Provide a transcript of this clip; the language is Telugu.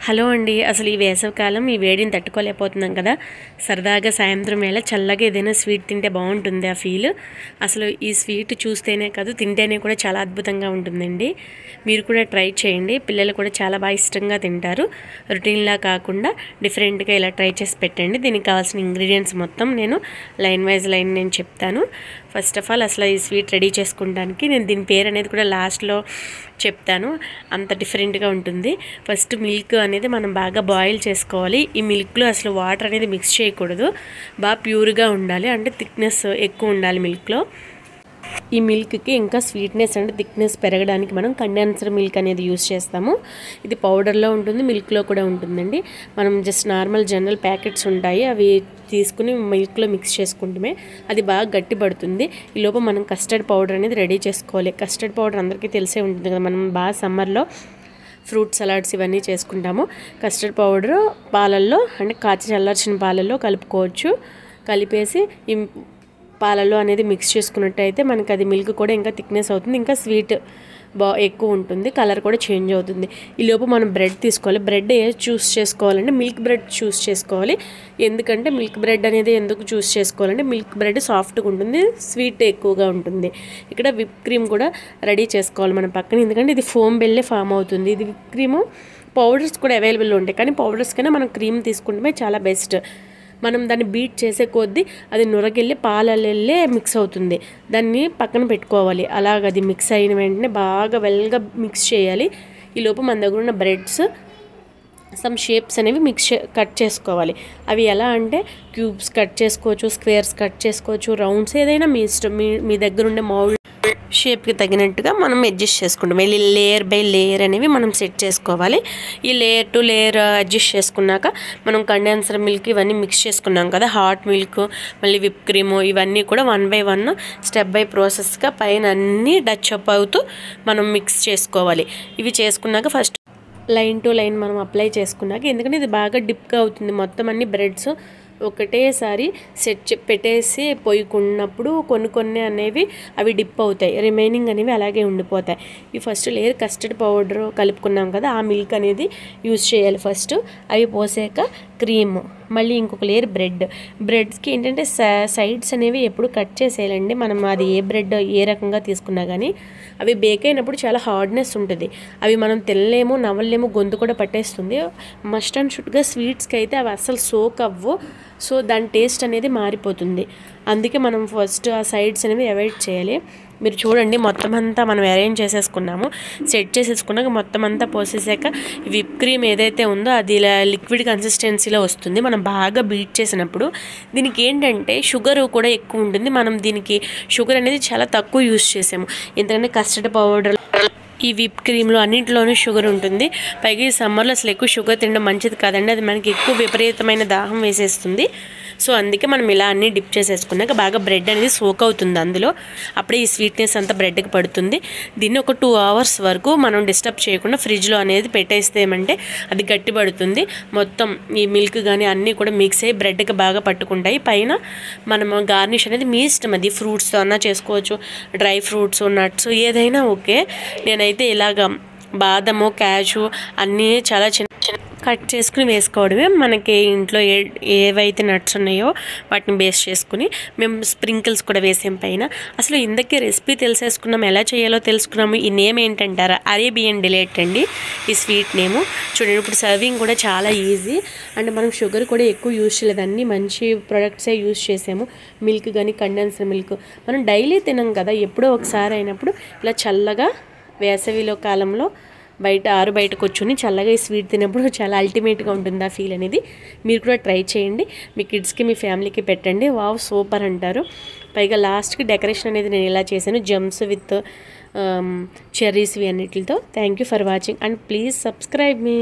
హలో అండి. అసలు ఈ వేసవికాలం ఈ వేడిని తట్టుకోలేకపోతున్నాం కదా. సరదాగా సాయంత్రం వేళ చల్లగా ఏదైనా స్వీట్ తింటే బాగుంటుంది ఆ ఫీల్. అసలు ఈ స్వీట్ చూస్తేనే కాదు తింటేనే కూడా చాలా అద్భుతంగా ఉంటుందండి. మీరు కూడా ట్రై చేయండి. పిల్లలు కూడా చాలా బాగా ఇష్టంగా తింటారు. రొటీన్లా కాకుండా డిఫరెంట్గా ఇలా ట్రై చేసి పెట్టండి. దీనికి కావాల్సిన ఇంగ్రీడియంట్స్ మొత్తం నేను లైన్ వైజ్ నేను చెప్తాను. ఫస్ట్ ఆఫ్ ఆల్ అసలు ఈ స్వీట్ రెడీ చేసుకోవడానికి నేను దీని పేరు అనేది కూడా లాస్ట్లో చెప్తాను. అంత డిఫరెంట్గా ఉంటుంది. ఫస్ట్ మిల్క్ అనేది మనం బాగా బాయిల్ చేసుకోవాలి. ఈ మిల్క్లో అసలు వాటర్ అనేది మిక్స్ చేయకూడదు. బాగా ప్యూర్గా ఉండాలి, అంటే థిక్నెస్ ఎక్కువ ఉండాలి మిల్క్లో. ఈ మిల్క్కి ఇంకా స్వీట్నెస్ అంటే థిక్నెస్ పెరగడానికి మనం కండెన్సర్ మిల్క్ అనేది యూస్ చేస్తాము. ఇది పౌడర్లో ఉంటుంది, మిల్క్లో కూడా ఉంటుందండి. మనం జస్ట్ నార్మల్ జనరల్ ప్యాకెట్స్ ఉంటాయి, అవి తీసుకుని మిల్క్లో మిక్స్ చేసుకుంటమే అది బాగా గట్టి పడుతుంది. ఈ లోపు మనం కస్టర్డ్ పౌడర్ అనేది రెడీ చేసుకోవాలి. కస్టర్డ్ పౌడర్ అందరికీ తెలిసే ఉంటుంది కదా. మనం బాగా సమ్మర్లో ఫ్రూట్ సలాడ్స్ ఇవన్నీ చేసుకుంటాము. కస్టర్డ్ పౌడర్ పాలల్లో అంటే కాచి చల్లార్చిన పాలల్లో కలుపుకోవచ్చు. కలిపేసి ఈ పాలలో అనేది మిక్స్ చేసుకున్నట్టయితే మనకి అది మిల్క్ కూడా ఇంకా థిక్నెస్ అవుతుంది, ఇంకా స్వీట్ ఎక్కువ ఉంటుంది, కలర్ కూడా చేంజ్ అవుతుంది. ఈ లోపు మనం బ్రెడ్ తీసుకోవాలి. బ్రెడ్ చూస్ చేసుకోవాలంటే మిల్క్ బ్రెడ్ చూస్ చేసుకోవాలి. ఎందుకంటే మిల్క్ బ్రెడ్ అనేది ఎందుకు చూస్ చేసుకోవాలంటే మిల్క్ బ్రెడ్ సాఫ్ట్గా ఉంటుంది, స్వీట్ ఎక్కువగా ఉంటుంది. ఇక్కడ విప్ క్రీమ్ కూడా రెడీ చేసుకోవాలి మనం పక్కన, ఎందుకంటే ఇది ఫోమ్ బెల్లే ఫామ్ అవుతుంది. ఇది విప్ క్రీము పౌడర్స్ కూడా అవైలబుల్ ఉంటాయి, కానీ పౌడర్స్ కన్నా మనం క్రీమ్ తీసుకుంటే చాలా బెస్ట్. మనం దాన్ని బీట్ చేసే కొద్దీ అది నురగెళ్ళి పాలల్లే మిక్స్ అవుతుంది. దాన్ని పక్కన పెట్టుకోవాలి. అలాగ అది మిక్స్ అయిన వెంటనే బాగా వెల్గా మిక్స్ చేయాలి. ఈ లోపు మన దగ్గర ఉన్న బ్రెడ్స్ సమ్ షేప్స్ అనేవి కట్ చేసుకోవాలి. అవి ఎలా అంటే క్యూబ్స్ కట్ చేసుకోవచ్చు, స్క్వేర్స్ కట్ చేసుకోవచ్చు, రౌండ్స్ ఏదైనా మీ ఇష్టం. మీ దగ్గర ఉండే మౌల్డ్ షేప్కి తగినట్టుగా మనం అడ్జస్ట్ చేసుకుంటాం. మళ్ళీ లేయర్ బై లేయర్ అనేవి మనం సెట్ చేసుకోవాలి. ఈ లేయర్ టు లేయర్ అడ్జస్ట్ చేసుకున్నాక మనం కండెన్సర్ మిల్క్ ఇవన్నీ మిక్స్ చేసుకున్నాం కదా, హాట్ మిల్క్ మళ్ళీ విప్ క్రీము ఇవన్నీ కూడా 1 by 1 స్టెప్ బై ప్రాసెస్గా పైన అన్నీ టచ్ అప్ అవుతూ మనం మిక్స్ చేసుకోవాలి. ఇవి చేసుకున్నాక ఫస్ట్ లైన్ టు లైన్ మనం అప్లై చేసుకున్నాక, ఎందుకంటే ఇది బాగా డిప్గా అవుతుంది. మొత్తం అన్ని బ్రెడ్స్ ఒకటేసారి పెట్టేసి పోయికున్నప్పుడు కొన్ని అనేవి అవి డిప్ అవుతాయి, రిమైనింగ్ అనేవి అలాగే ఉండిపోతాయి. ఈ ఫస్ట్ లేయర్ కస్టర్డ్ పౌడర్ కలుపుకున్నాం కదా, ఆ మిల్క్ అనేది యూజ్ చేయాలి ఫస్ట్. అవి పోసాక క్రీమ్, మళ్ళీ ఇంకొక లేయర్ బ్రెడ్స్కి ఏంటంటే సైడ్స్ అనేవి ఎప్పుడు కట్ చేసేయాలండి. మనం అది ఏ బ్రెడ్ ఏ రకంగా తీసుకున్నా కానీ అవి బేక్ అయినప్పుడు చాలా హార్డ్నెస్ ఉంటుంది. అవి మనం తినలేము, నవ్వలేము, గొంతు కూడా పట్టేస్తుంది. మస్ట్ అండ్ షుడ్గా స్వీట్స్కి అయితే అవి అస్సలు సోక్ అవ్వు. సో దాని టేస్ట్ అనేది మారిపోతుంది. అందుకే మనం ఫస్ట్ ఆ సైడ్స్ అనేవి అవాయిడ్ చేయాలి. మీరు చూడండి, మొత్తం అంతా మనం అరేంజ్ చేసేసుకున్నాము. సెట్ చేసేసుకున్నాక మొత్తం అంతా పోసేసాక విప్ క్రీమ్ ఏదైతే ఉందో అది ఇలా లిక్విడ్ కన్సిస్టెన్సీలో వస్తుంది. మనం బాగా బీట్ చేసినప్పుడు దీనికి ఏంటంటే షుగర్ కూడా ఎక్కువ ఉంటుంది. మనం దీనికి షుగర్ అనేది చాలా తక్కువ యూజ్ చేసాము, ఎందుకంటే కస్టర్డ్ పౌడర్ ఈ విప్ క్రీమ్లో అన్నింటిలోనూ షుగర్ ఉంటుంది. పైగా ఈ సమ్మర్లో అసలు ఎక్కువ షుగర్ తినడం మంచిది కాదండి, అది మనకి ఎక్కువ విపరీతమైన దాహం వేసేస్తుంది. సో అందుకే మనం ఇలా అన్నీ డిప్ చేసేసుకున్నాక బాగా బ్రెడ్ అనేది సోక్ అవుతుంది అందులో, అప్పుడే ఈ స్వీట్నెస్ అంతా బ్రెడ్కి పడుతుంది. దీన్ని ఒక 2 hours వరకు మనం డిస్టర్బ్ చేయకుండా ఫ్రిడ్జ్లో అనేది పెట్టేస్తే ఏమంటే అది గట్టి పడుతుంది. మొత్తం ఈ మిల్క్ కానీ అన్నీ కూడా మిక్స్ అయ్యి బ్రెడ్కి బాగా పట్టుకుంటాయి. పైన మనం గార్నిష్ అనేది మీ ఇష్టం, అది ఫ్రూట్స్తో అన్నా చేసుకోవచ్చు, డ్రై ఫ్రూట్స్ నట్స్ ఏదైనా ఓకే. నేనైతే ఇలాగ బాదము క్యాషు అన్నీ చాలా చిన్న కట్ చేసుకుని వేసుకోవడమే. మనకి ఇంట్లో ఏవైతే నట్స్ ఉన్నాయో వాటిని బేస్ చేసుకుని మేము స్ప్రింకిల్స్ కూడా వేసాం పైన. అసలు ఇందకే రెసిపీ తెలిసేసుకున్నాం, ఎలా చేయాలో తెలుసుకున్నాము. ఈ నేమ్ ఏంటంటారా, అరేబియన్ డిలైట్ అండి ఈ స్వీట్ నేము. చూడండి, ఇప్పుడు సర్వింగ్ కూడా చాలా ఈజీ. అంటే మనం షుగర్ కూడా ఎక్కువ యూజ్ చేయలేదు, అన్నీ మంచి ప్రొడక్ట్సే యూజ్ చేసాము. మిల్క్ కానీ కండెన్సర్ మిల్క్ మనం డైలీ తినం కదా, ఎప్పుడో ఒకసారి అయినప్పుడు ఇలా చల్లగా వేసవిలో కాలంలో బయట కూర్చొని చల్లగా ఈ స్వీట్ తిన్నప్పుడు చాలా అల్టిమేట్గా ఉంటుంది ఆ ఫీల్ అనేది. మీరు కూడా ట్రై చేయండి, మీ కిడ్స్కి మీ ఫ్యామిలీకి పెట్టండి. వావ్ సూపర్ అంటారు. పైగా లాస్ట్కి డెకరేషన్ అనేది నేను ఇలా చేశాను, జమ్స్ విత్ చెర్రీస్వి అన్నిటితో. Thank you for watching and please subscribe me.